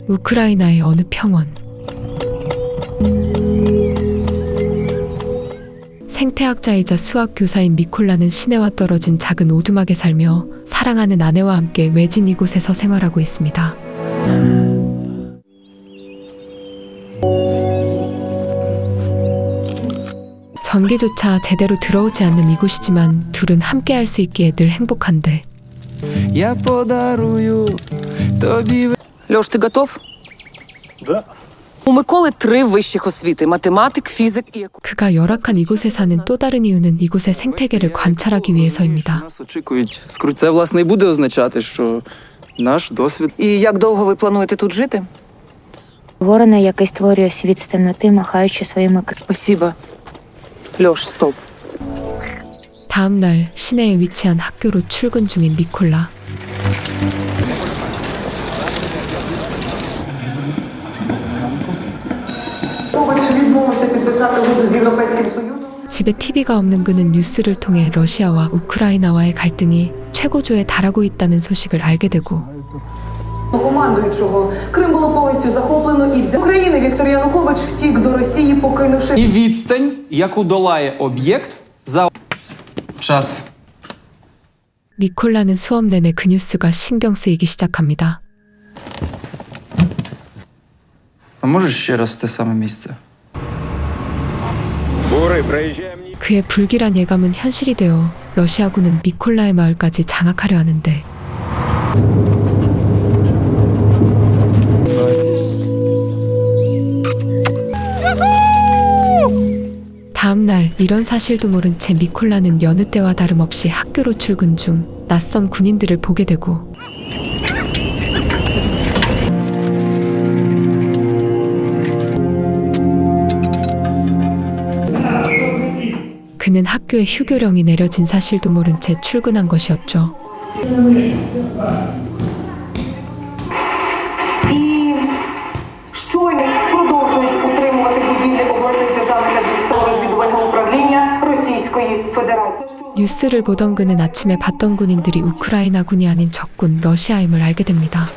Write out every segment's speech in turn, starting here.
우크라이나의 어느 평원. 생태학자이자 수학교사인 미콜라는 시내와 떨어진 작은 오두막에 살며 사랑하는 아내와 함께 외진 이곳에서 생활하고 있습니다. 전기조차 제대로 들어오지 않는 이곳이지만 둘은 함께 할 수 있기에 늘 행복한데. Льош, ти готов? Да. У Миколи 3 вищих освіти – математик, фізик і економіст. 그가 열악한 이곳에 사는 또 다른 이유는 이곳의 생태계를 관찰하기 위해서입니다. Нас очікують. Це, власне, і буде означати, що наш досвід. І як довго ви плануєте тут жити? Ворона, який створює світ з темноти, махаючи своїми крилами. Спасибо. Льош, стоп. 다음 날 시내에 위치한 학교로 출근 중인 미콜라. 집에 TV가 없는 그는 뉴스를 통해 러시아와 우크라이나와의 갈등이 최고조에 달하고 있다는 소식을 알게 되고, командуючого Крим було повністю захоплено і взято України. Віктор Янукович втік до Росії, покинувши І відстань, яку долає об'єкт за Час. 미콜라는 수업 내내 그 뉴스가 신경 쓰이기 시작합니다. А можеш ще раз те саме місце? 그의 불길한 예감은 현실이 되어 러시아군은 미콜라의 마을까지 장악하려 하는데, 다음 날 이런 사실도 모른 채 미콜라는 여느 때와 다름없이 학교로 출근 중 낯선 군인들을 보게 되고, 그는 학교에 휴교령이 내려진 사실도 모른 채 출근한 것이었죠. і щойно продовжують утримувати будівлі обласних державних адміністрацій розвідувального управління Російської Федерації. 뉴스를 보던 그는 아침에 봤던 군인들이 우크라이나군이 아닌 적군 러시아임을 알게 됩니다.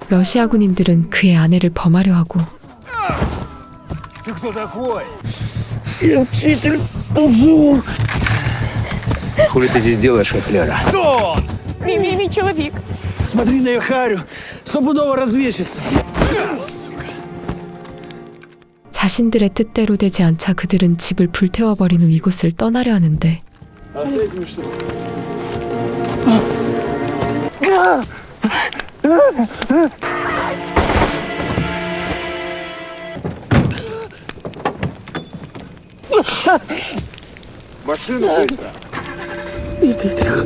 러시아 군인들은 그의 아내를 범하려 하고, Хули ты здесь делаешь, Хафляра? Мій чоловік. Смотри на ее харю. Стопудово развесится. 자신들의 뜻대로 되지 않자 그들은 집을 불태워버린 후 이곳을 떠나려 하는데, А с этими что? Машину быстро.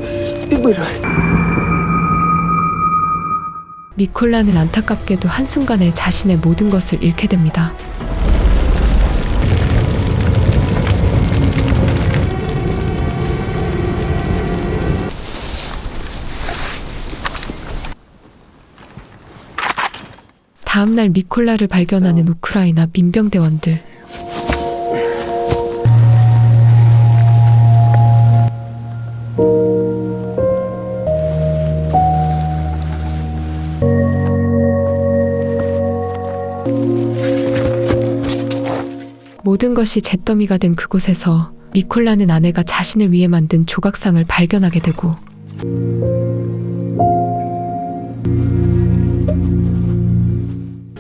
미콜라는 안타깝게도 한순간에 자신의 모든 것을 잃게 됩니다. 다음날 미콜라를 발견하는 우크라이나 민병대원들. 모든 것이 잿더미가 된 그곳에서 미콜라는 아내가 자신을 위해 만든 조각상을 발견하게 되고,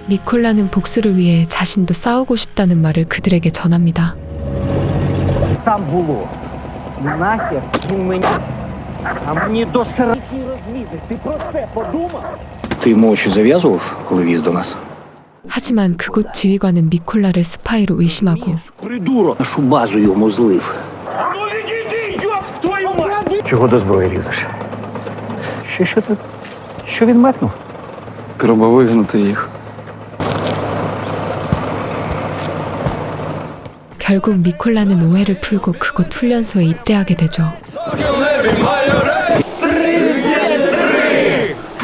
미콜라는 복수를 위해 자신도 싸우고 싶다는 말을 그들에게 전합니다. Там було. Нахер він мені. А мені до сраки розвіди. Ти про це подумав? Ти йому очі зав'язував, коли віз до нас? 하지만 그곳 지휘관은 미콜라를 스파이로 의심하고, Придурок! Нашу базу йому злив. Ну відійди, ёб твою мать! Чого до зброї лізеш? Що тут? Що він метнув? Треба вигнати їх. 결국 미콜라는 오해를 풀고 그곳 훈련소에 입대하게 되죠.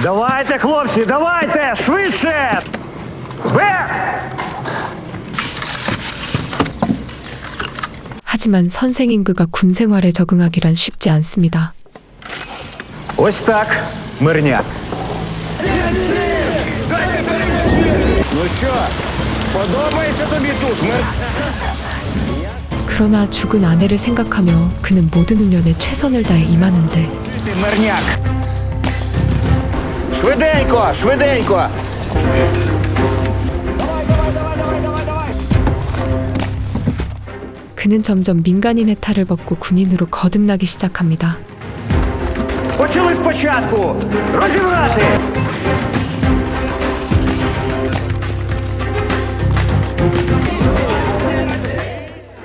Давайте, хлопці, давайте! Швидше! Вверх! 하지만 선생인 그가 군 생활에 적응하기란 쉽지 않습니다. Ось так, мирняк. Ну що, подобається тобі тут? 그러나 죽은 아내를 생각하며 그는 모든 훈련에 최선을 다해 임하는데 Ти мирняк. Швиденько, швиденько. 그는 점점 민간인의 탈을 벗고 군인으로 거듭나기 시작합니다. Почали спочатку. Розібрати.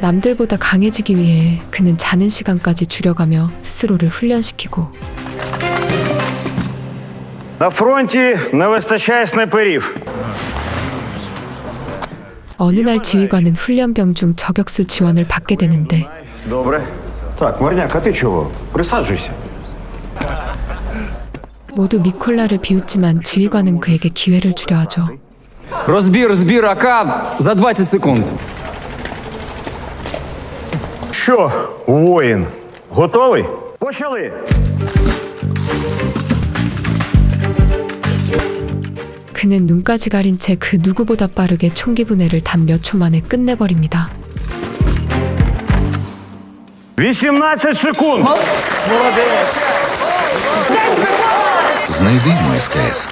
남들보다 강해지기 위해 그는 자는 시간까지 줄여가며 스스로를 훈련시키고 На фронті не вистачає снайперів. 어느 날 지휘관은 훈련병 중 저격수 지원을 받게 되는데 Добре. Так, Мирняк, а ти чого? Присаджуйся. 모두 미콜라를 비웃지만 지휘관은 그에게 기회를 주려 하죠. Розбір АК за 20 секунд. Що, воїн? Готовий? Почали. 그는 눈까지 가린 채 그 누구보다 빠르게 총기 분해를 단 몇 초 만에 끝내버립니다. 18 секунд. Знайди МСКС.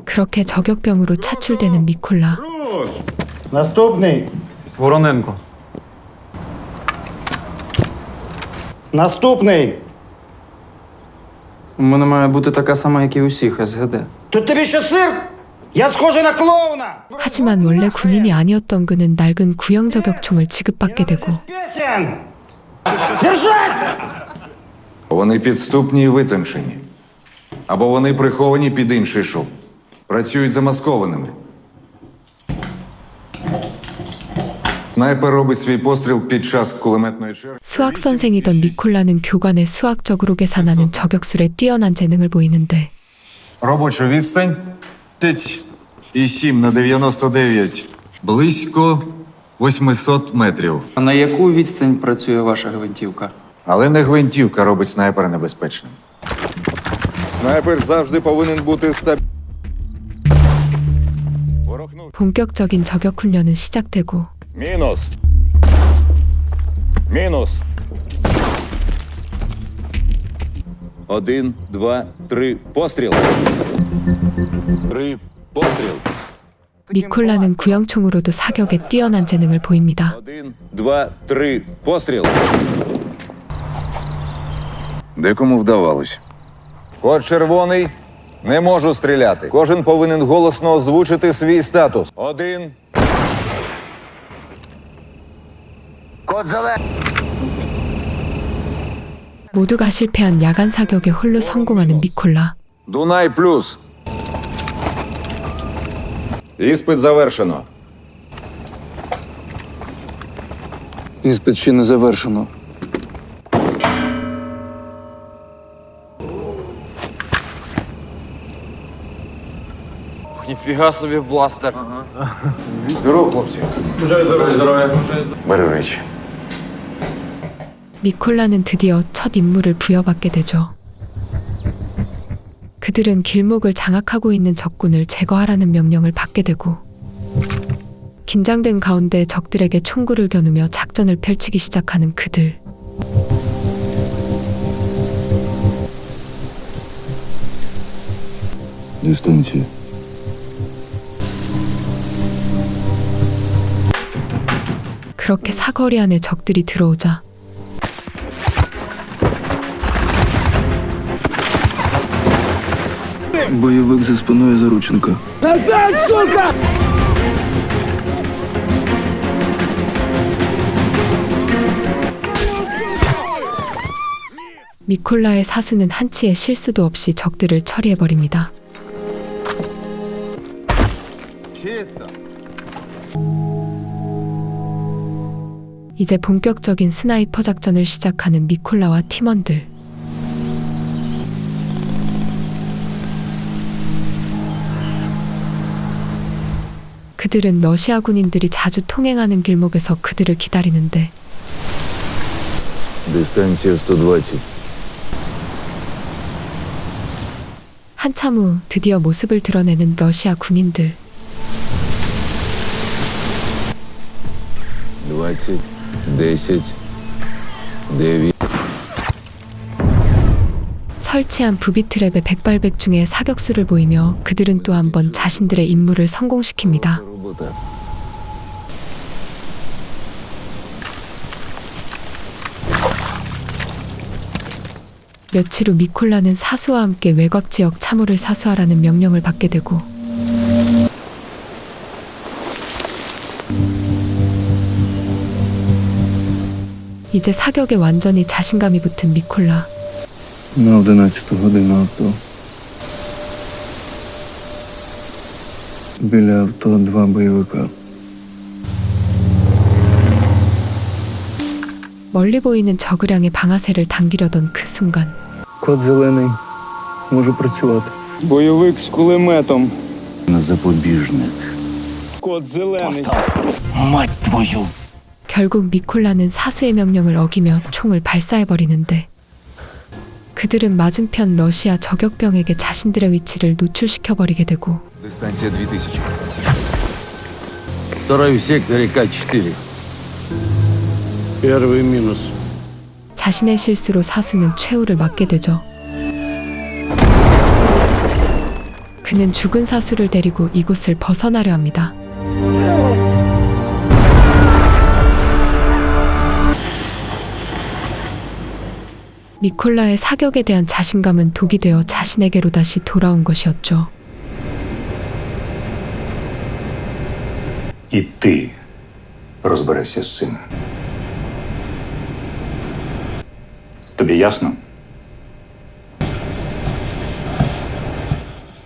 그렇게 저격병으로 차출되는 미콜라. Наступний. Вороненко. Наступний. У мене має бути така сама, як і у всіх СГД. Тут тобі що цирк? Я схожий на клоуна. 하지만 원래 군인이 아니었던 그는 낡은 구형 저격총을 지급받게 되고 Песен. Держать! Вони підступні і витончені. Або вони приховані під інший шум. Працюють замаскованими. Снайпер робить свій постріл під час кулеметної черги. 수학 선생이던 미콜라는 교관의 수학적으로 계산하는 저격술에 뛰어난 재능을 보이는데 Робоча відстань 10,7 на 99. Близько 800 метрів. А на яку відстань працює ваша гвинтівка? Але не гвинтівка робить снайпера небезпечним. Снайпер завжди повинен бути стабільним. 본격적인 저격 훈련은 시작되고 Мінус. Мінус. 1, 2, 3, постріл. 3, постріл. 미콜라는 구형총으로도 사격에 뛰어난 재능을 보입니다. 1, 2, 3, постріл. Декому вдавалось. Код червоний. Не можу стріляти. Кожен повинен голосно озвучити свій статус. 1. Код зелений. 모두가 실패한 야간 사격에 홀로 성공하는 미콜라. Дунай плюс. Іспит завершено. Іспит ще не завершено. Ніфіга собі бластер. Здорово, хлопці. Бери речі. 미콜라는 드디어 첫 임무를 부여받게 되죠. 그들은 길목을 장악하고 있는 적군을 제거하라는 명령을 받게 되고 긴장된 가운데 적들에게 총구를 겨누며 작전을 펼치기 시작하는 그들. Дистанція. 그렇게 사거리 안에 적들이 들어오자 Бойовик за спиною зарученка. Назад, сука! 미콜라의 사수는 한치의 실수도 없이 적들을 처리해버립니다. 이제 본격적인 스나이퍼 작전을 시작하는 미콜라와 팀원들. 그들은 러시아 군인들이 자주 통행하는 길목에서 그들을 기다리는데 Дистанція 120. 한참 후 드디어 모습을 드러내는 러시아 군인들. 20, 10, 9. 설치한 부비트랩의 백발백중의 사격수를 보이며 그들은 또 한 번 자신들의 임무를 성공시킵니다. Робота. 며칠 후 미콜라는 사수와 함께 외곽 지역 참호를 사수하라는 명령을 받게 되고 이제 사격에 완전히 자신감이 붙은 미콜라. На 11 годину авто. Біля авто 2 бойовика. 멀리 보이는 적을 향해 방아쇠를 당기려던 그 순간 Код зелений. Можу працювати. Бойовик з кулеметом. На запобіжник. Код зелений. Мать твою! 결국 미콜라는 사수의 명령을 어기며 총을 발사해버리는데 그들은 맞은편 러시아 저격병에게 자신들의 위치를 노출시켜버리게 되고 Дистанція 2000. Второй в секторе К4. Перший мінус. 자신의 실수로 사수는 최후를 맞게 되죠. 그는 죽은 사수를 데리고 이곳을 벗어나려 합니다. 미콜라의 사격에 대한 자신감은 독이 되어 자신에게로 다시 돌아온 것이었죠. І ти розберешся з цим. Тобі ясно?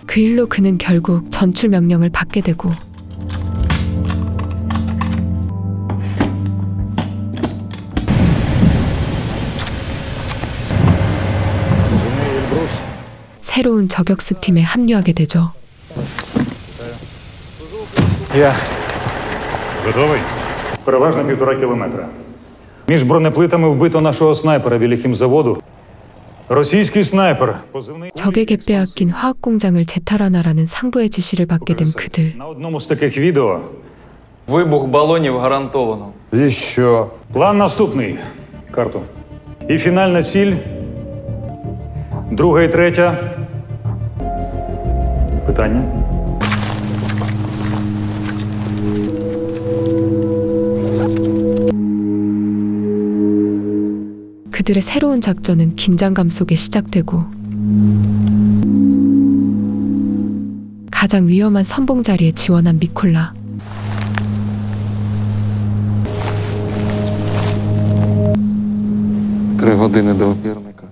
그 일로 그는 결국 전출 명령을 받게 되고 새로운 저격수 팀에 합류하게 되죠. Я. Готовий? Переважно 1,5 кілометра. Між бронеплитами вбито нашого снайпера біля хімзаводу. Російський снайпер. Позивний... 적에게 빼앗긴 화학 공장을 재탈환하라는 상부의 지시를 받게 된 그들. На одному з таких відео. Вибух балонів гарантовано. І що? План наступний. Карту. І фінальна ціль. Друга і третя. Питання? 그들의 새로운 작전은 긴장감 속에 시작되고 가장 위험한 선봉 자리에 지원한 미콜라.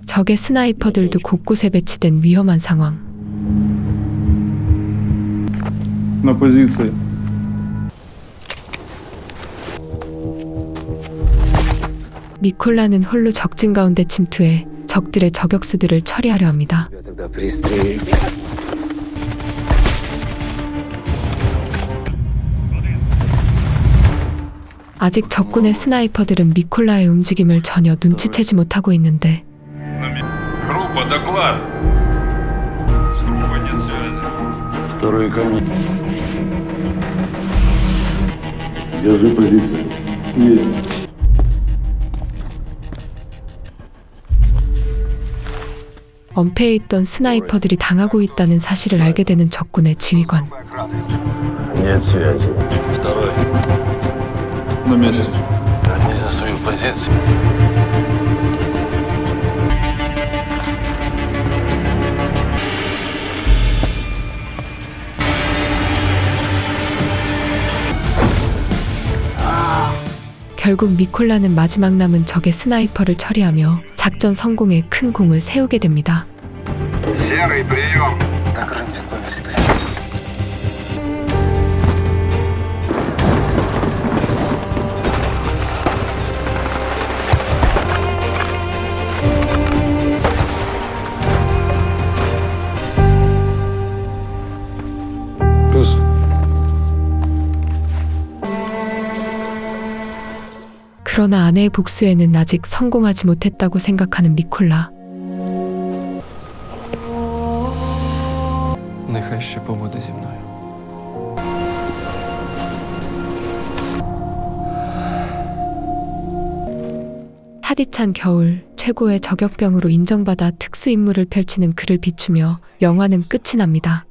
적의 스나이퍼들도 곳곳에 배치된 위험한 상황. На позиції. 미콜라는 홀로 적진 가운데 침투해 적들의 저격수들을 처리하려 합니다. 아직 적군의 스나이퍼들은 미콜라의 움직임을 전혀 눈치채지 못하고 있는데 Група, доклад. С группой нет связи. Второй ко мне. Держи позицию. 엄폐해 있던 스나이퍼들이 당하고 있다는 사실을 알게 되는 적군의 지휘관. Нет связи. Второй. На місці. Верни за свою позицию. 결국 미콜라는 마지막 남은 적의 스나이퍼를 처리하며 작전 성공에 큰 공을 세우게 됩니다. Серый, прием. На грунте повезли. 그러나 아내의 복수에는 아직 성공하지 못했다고 생각하는 미콜라. Нехай ще побуде зі мною. 타디찬 겨울, 최고의 저격병으로 인정받아 특수 임무를 펼치는 그를 비추며 영화는 끝이 납니다.